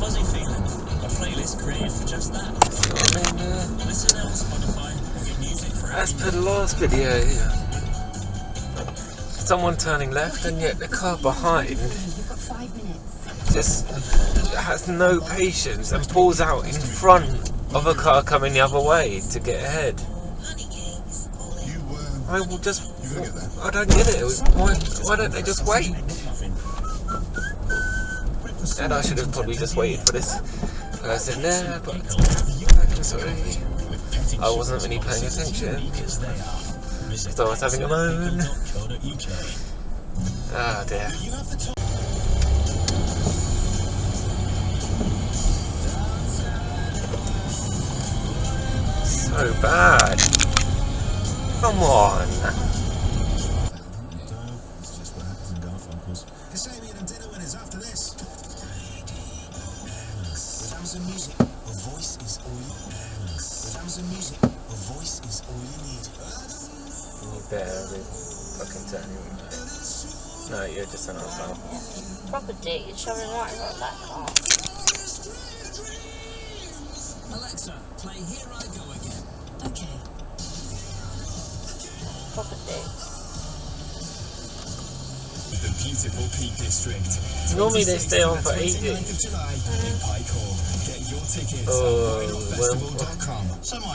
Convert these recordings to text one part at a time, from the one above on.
fuzzy feeling. A playlist created for just that. Listen out on Spotify or get music for as per the last video, someone turning left and yet the car behind just has no patience and pulls out in front of a car coming the other way to get ahead. I will just... I don't get it. Why don't they just wait? And I should have probably just waited for this person there, but I wasn't really paying attention. So I was having a moan. Ah dear. So bad. Come on. Better with fucking turning. No, you're just an arsehole. Proper dick, you're shoving right about that car. Alexa, play Here I Go Again. Okay. Proper dick. The beautiful Peak District. Normally they stay on for ages. In Pikehall. Get your tickets Oh, well,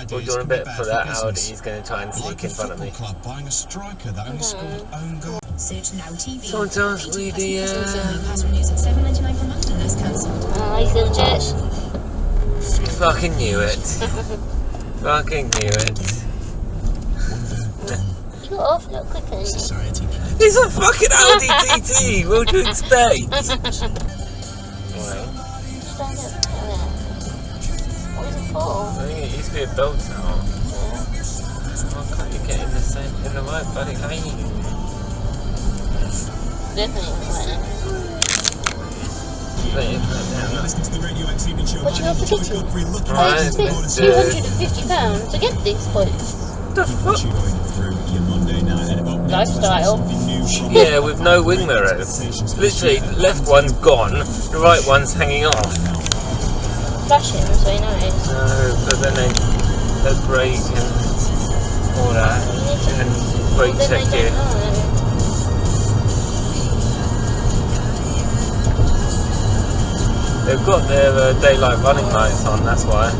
do you want to bet for that Audi he's going to try and sneak in front of me? Buying a striker that only scored own goal. Search Now TV. Someone tells me the Pass renews at $7.99 per month unless cancelled. Oh, he's gonna judge. Fucking knew it. Fucking knew it. You got off a little quicker. It's a fucking Audi TT! What do you expect? Well, What was it for? I think it used to be a belt now. Why can't you get in the right bloody lane? Definitely right. But What you have to get to? Right, It's £250 to get these boats. the fuck? Lifestyle. Yeah, with no wing mirrors. Literally, the left one's gone, the right one's hanging off. Flash him so he knows. No, but then they brake and all that, and brake Then check they it. don't know. They've got their daylight running lights on, that's why.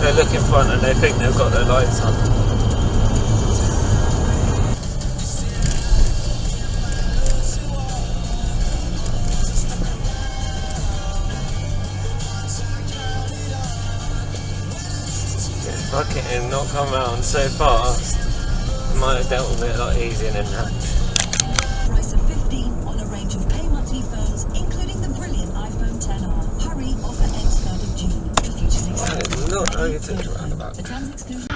They look in front and they think they've got their lights on. Fucking not come round so fast. Might have dealt with it a lot easier than that. Price of 15 on a range of pay monthly phones, including the brilliant iPhone 10R. Hurry, offer ends 3rd of June. The future's I did not know you took a roundabout. The terms and exclusions.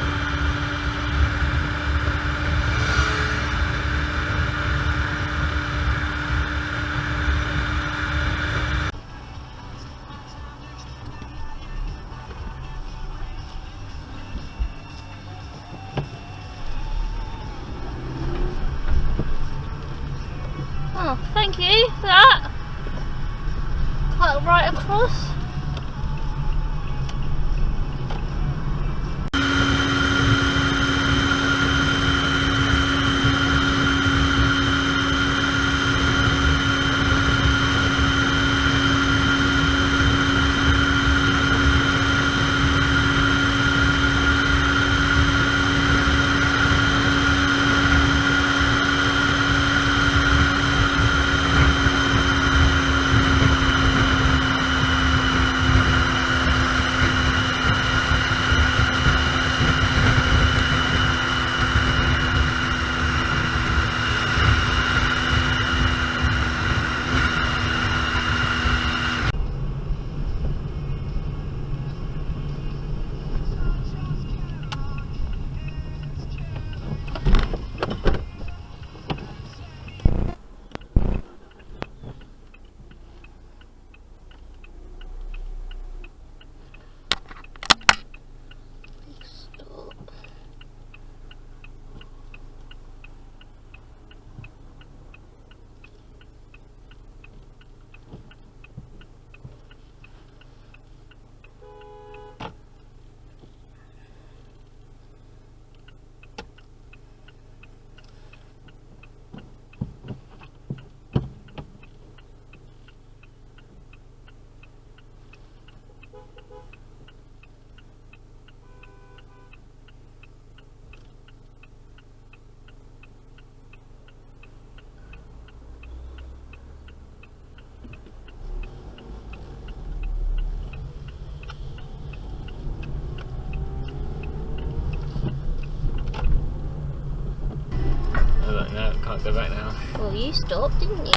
Oh, thank you for that. Cut right across. go back now. Well, you stopped, didn't you?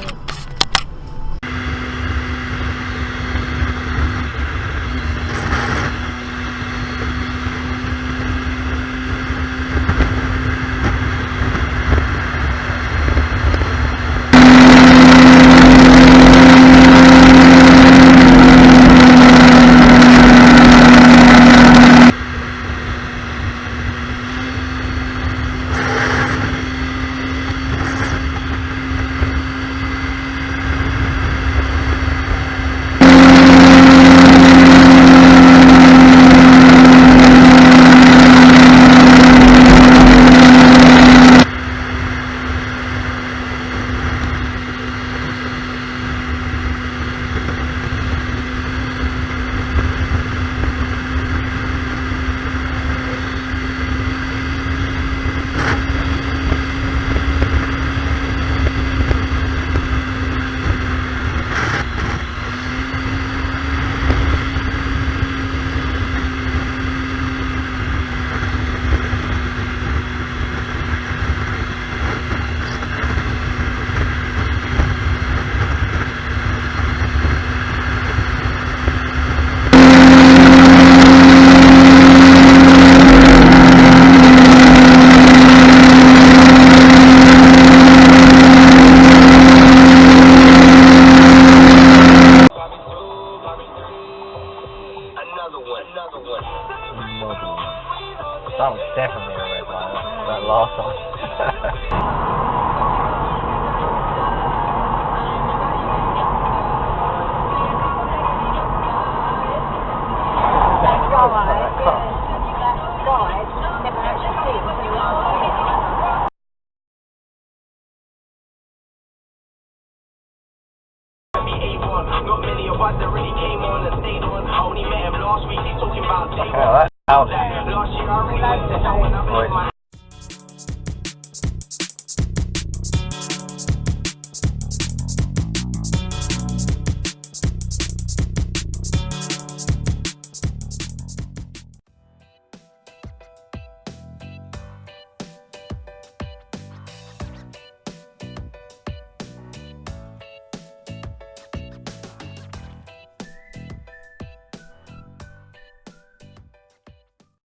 That was definitely a red line, that last one. Not many of us that really came on and stayed on. I only met him last week, he's talking about Yeah, that's out. last year I really went to hell when I made my